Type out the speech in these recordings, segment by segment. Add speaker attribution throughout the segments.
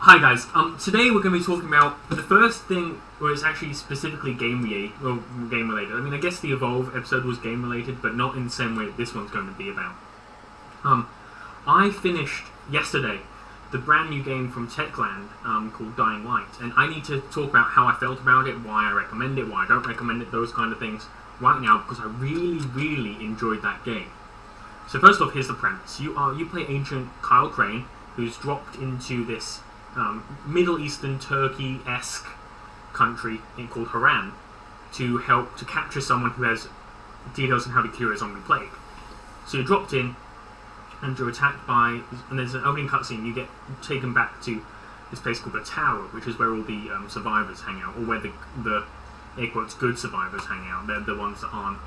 Speaker 1: Hi guys, today we're going to be talking about the first thing where it's actually specifically game related. I mean, I guess the Evolve episode was game related, but not in the same way that this one's going to be about. I finished yesterday the brand new game from Techland called Dying Light, and I need to talk about how I felt about it, why I recommend it, why I don't recommend it, those kind of things right now, because I really enjoyed that game. So first off, here's the premise. You play ancient Kyle Crane, who's dropped into this Middle Eastern Turkey-esque country called Haran to help to capture someone who has details on how to cure a zombie plague. So you're dropped in, and you're attacked by, and there's an opening cutscene. You get taken back to this place called the Tower, which is where all the survivors hang out, or where the air quotes good survivors hang out. They're the ones that aren't,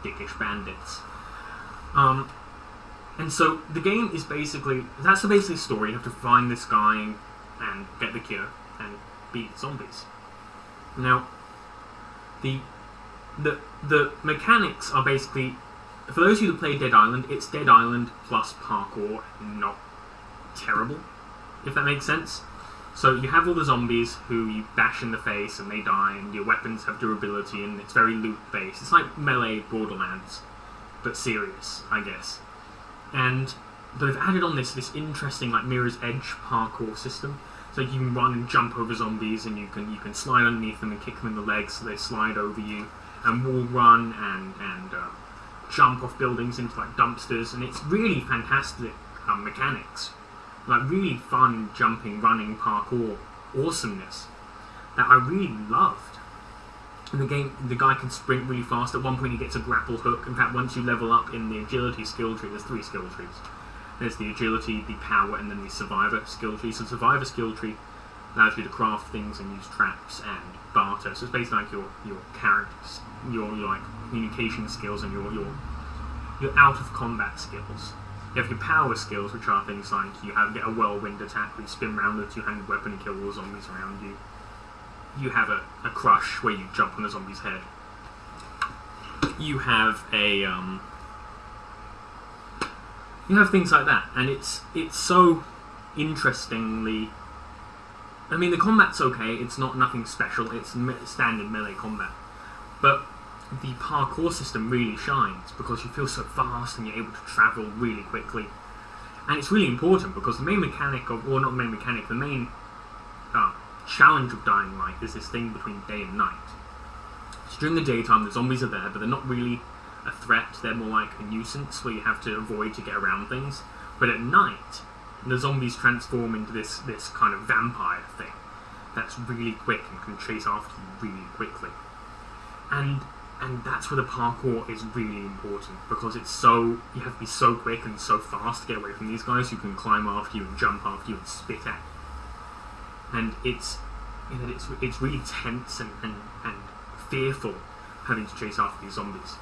Speaker 1: dickish bandits. And so the game is that's the basic story. You have to find this guy and get the cure and beat zombies. Now, the mechanics are basically, for those of you that play Dead Island, it's Dead Island plus parkour, not terrible, if that makes sense. So you have all the zombies who you bash in the face and they die, and your weapons have durability, and it's very loot-based. It's like Melee Borderlands, but serious, I guess. And they've added on this interesting Mirror's Edge parkour system. So you can run and jump over zombies, and you can slide underneath them and kick them in the legs so they slide over you, and wall run and jump off buildings into dumpsters, and it's really fantastic mechanics. Really fun jumping, running, parkour awesomeness that I really loved. In the game, the guy can sprint really fast. At one point he gets a grapple hook. In fact, once you level up in the agility skill tree, there's 3 skill trees. There's the agility, the power, and then the survivor skill tree. So the survivor skill tree allows you to craft things and use traps and barter. So it's basically your characters, your communication skills, and your out of combat skills. You have your power skills, which are things like you get a whirlwind attack where you spin around with a two-handed weapon and kill all the zombies around you. You have a crush where you jump on a zombie's head. You have you have things like that, and it's so interestingly. I mean, the combat's okay. It's nothing special. It's standard melee combat, but the parkour system really shines because you feel so fast and you're able to travel really quickly, and it's really important because the main mechanic the main challenge of Dying Light is this thing between day and night. So during the daytime, the zombies are there, but they're not really a threat. They're more like a nuisance where you have to avoid to get around things. But at night, the zombies transform into this kind of vampire thing that's really quick and can chase after you really quickly. And that's where the parkour is really important, because you have to be so quick and so fast to get away from these guys who can climb after you and jump after you and spit at you. And it's really tense and fearful having to chase after these zombies,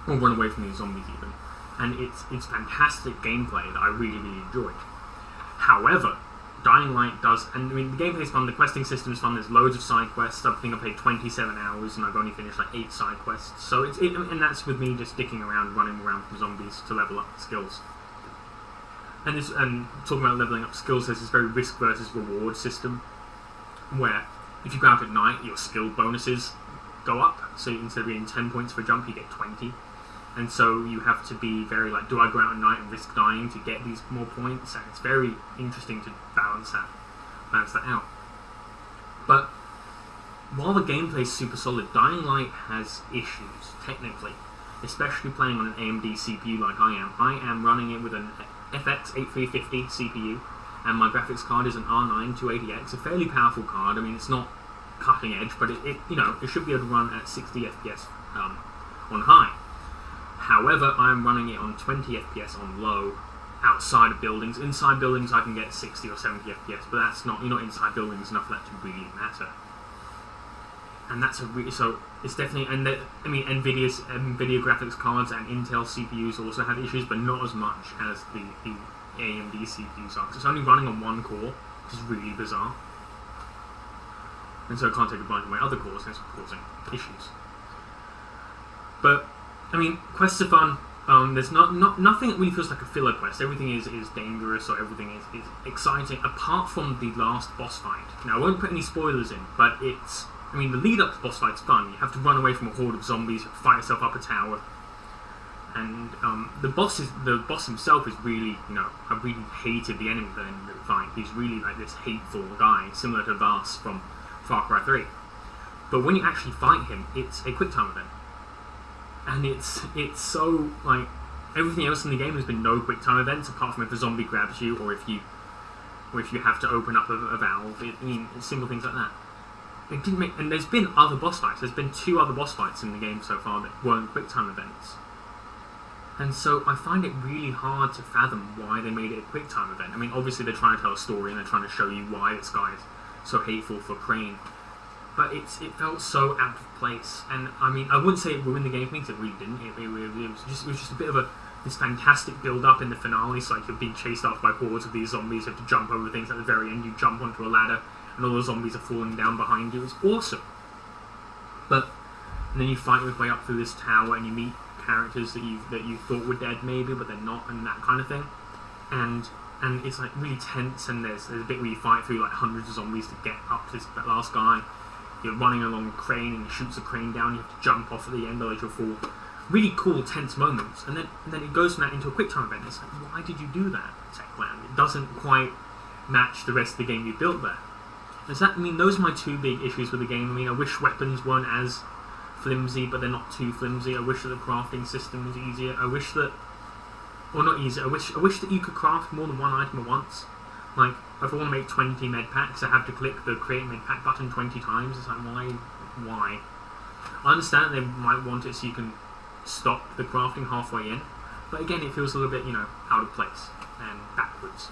Speaker 1: or run away from these zombies even. And it's fantastic gameplay that I really enjoyed. However, Dying Light does, and I mean the gameplay's fun, the questing system's fun. There's loads of side quests. I think I played 27 hours and I've only finished 8 side quests. So and that's with me just sticking around, running around from zombies to level up skills. And talking about leveling up skills, there's this very risk versus reward system where if you go out at night, your skill bonuses go up. So instead of getting 10 points for a jump, you get 20. And so you have to be very do I go out at night and risk dying to get these more points? And it's very interesting to balance that out. But while the gameplay is super solid, Dying Light has issues, technically. Especially playing on an AMD CPU like I am. I am running it with an FX 8350 CPU, and my graphics card is an R9 280X, a fairly powerful card. I mean, it's not cutting edge, but it should be able to run at 60 FPS on high. However, I am running it on 20 FPS on low, outside of buildings. Inside buildings, I can get 60 or 70 FPS, but you're not inside buildings enough for that to really matter. And that's so it's definitely, and NVIDIA graphics cards and Intel CPUs also have issues, but not as much as the AMD CPUs are, because it's only running on one core, which is really bizarre. And so it can't take advantage of my other cores, and it's causing issues. But, I mean, quests are fun, There's nothing that really feels like a filler quest. Everything is dangerous, or everything is exciting, apart from the last boss fight. Now, I won't put any spoilers in, but the lead up to the boss fight's fun. You have to run away from a horde of zombies, fight yourself up a tower, and the boss himself is really, I really hated the enemy at the end of the fight. He's really like this hateful guy, similar to Vas from Far Cry 3. But when you actually fight him, it's a quick time event. And it's so, like, everything else in the game has been no quick time events, apart from if a zombie grabs you, or if you have to open up a valve. Simple things like that. It didn't make, and there's been other boss fights. There's been 2 other boss fights in the game so far that weren't quick time events. And so I find it really hard to fathom why they made it a quick time event. I mean, obviously they're trying to tell a story and they're trying to show you why this guy is so hateful for Crane. But it felt so out of place, and I wouldn't say it ruined the game for me, because it really didn't. It was just a bit of this fantastic build-up in the finale. So like, you're being chased after by hordes of these zombies, you have to jump over things. At the very end, you jump onto a ladder, and all the zombies are falling down behind you. It's awesome. And then you fight your way up through this tower, and you meet characters that you thought were dead maybe, but they're not, and that kind of thing. And it's like really tense, and there's a bit where you fight through like hundreds of zombies to get up to that last guy. You're running along a crane, and he shoots a crane down. You have to jump off at the end, or you'll fall. Really cool, tense moments, and then it goes from that into a quick time event. It's like, why did you do that, Techland? It doesn't quite match the rest of the game you built there. Those are my 2 big issues with the game. I wish weapons weren't as flimsy, but they're not too flimsy. I wish that the crafting system was easier. I wish that, or not easier. I wish that you could craft more than one item at once. Like, if I want to make 20 med packs, I have to click the create med pack button 20 times. It's like, why? I understand that they might want it so you can stop the crafting halfway in, but again, it feels a little bit, out of place and backwards.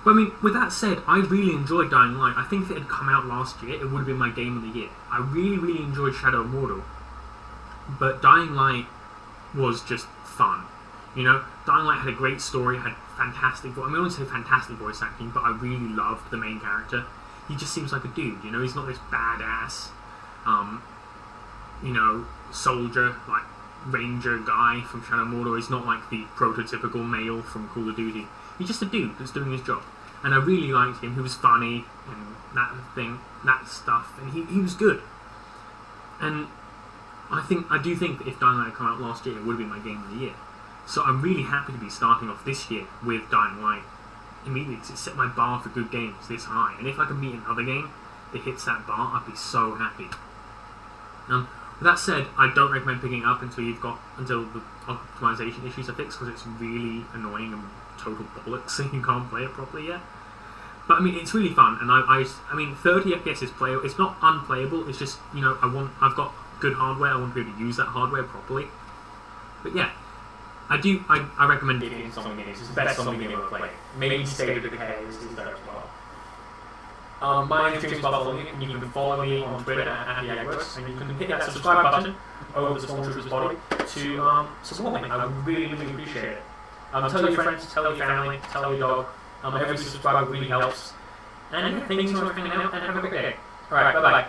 Speaker 1: But with that said, I really enjoyed Dying Light. I think if it had come out last year, it would have been my game of the year. I really, really enjoyed Shadow of Mordor, but Dying Light was just fun. Dying Light had a great story, had fantastic I wouldn't say fantastic voice acting, but I really loved the main character. He just seems like a dude, he's not this badass, soldier, like, ranger guy from Shadow of Mordor. He's not like the prototypical male from Call of Duty. He's just a dude that's doing his job. And I really liked him. He was funny, and that stuff, and he was good. And I do think that if Dying Light had come out last year, it would have been my game of the year. So I'm really happy to be starting off this year with Dying Light immediately, because it set my bar for good games this high. And if I can beat another game that hits that bar, I'd be so happy. With that said, I don't recommend picking it up until the optimization issues are fixed, because it's really annoying and total bollocks, so you can't play it properly yet. But it's really fun, and 30 FPS is playable. It's not unplayable. It's just I've got good hardware. I want to be able to use that hardware properly. But yeah. I recommend it in zombie games. It's the best zombie game I've played. Maybe State of Decay is there as well. My name is Iyagovos, and you can follow me on Twitter at Iyagovos, and you can hit that subscribe button over the Stormtrooper's body to support me. I really, really appreciate it. Tell your friends, tell your family, tell your dog. Every subscriber really helps. And thank you so much for hanging out, and have a great day. Alright, bye-bye.